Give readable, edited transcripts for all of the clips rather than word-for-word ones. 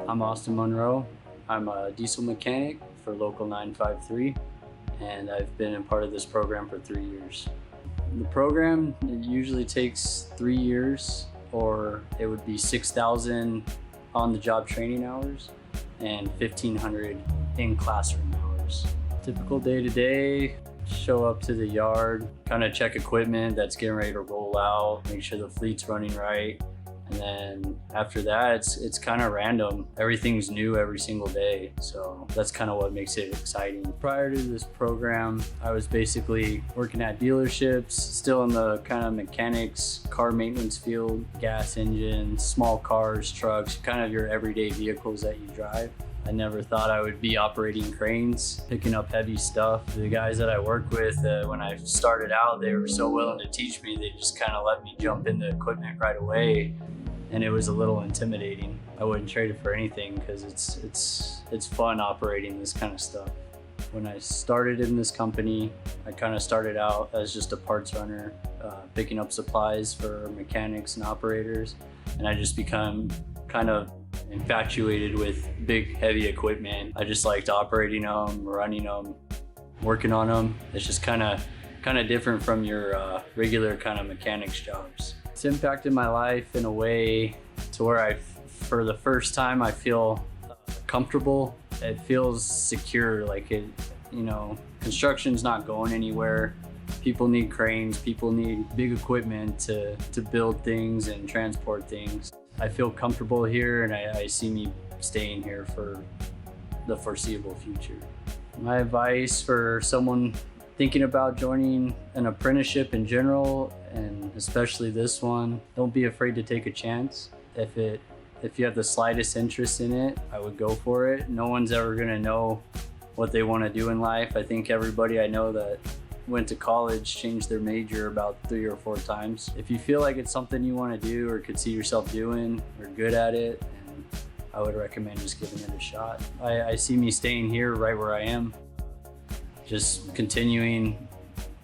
I'm Austin Monroe. I'm a diesel mechanic for Local 953, and I've been a part of this program for 3 years. The program usually takes 3 years, or it would be 6,000 on-the-job training hours and 1,500 in classroom hours. Typical day-to-day, show up to the yard, kind of check equipment that's getting ready to roll out, make sure the fleet's running right. And then after that, it's kind of random. Everything's new every single day. So that's kind of what makes it exciting. Prior to this program, I was basically working at dealerships, still in the kind of mechanics, car maintenance field, gas engines, small cars, trucks, kind of your everyday vehicles that you drive. I never thought I would be operating cranes, picking up heavy stuff. The guys that I work with, when I started out, they were so willing to teach me. They just kind of let me jump into equipment right away. And it was a little intimidating. I wouldn't trade it for anything because it's fun operating this kind of stuff. When I started in this company, I kind of started out as just a parts runner, picking up supplies for mechanics and operators. And I just become kind of infatuated with big, heavy equipment. I just liked operating them, running them, working on them. It's just kind of different from your regular kind of mechanics jobs. It's impacted my life in a way to where for the first time, I feel comfortable. It feels secure, like construction's not going anywhere. People need cranes, people need big equipment to build things and transport things. I feel comfortable here, and I see me staying here for the foreseeable future. My advice for someone thinking about joining an apprenticeship in general, and especially this one, don't be afraid to take a chance. If you have the slightest interest in it, I would go for it. No one's ever gonna know what they want to do in life. I think everybody I know that went to college changed their major about 3 or 4 times. If you feel like it's something you want to do or could see yourself doing or good at it, and I would recommend just giving it a shot. I see me staying here right where I am, just continuing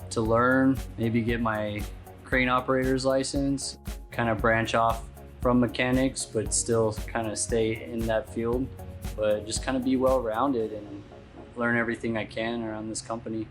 to learn, maybe get my crane operator's license, kind of branch off from mechanics, but still kind of stay in that field, but just kind of be well-rounded and learn everything I can around this company.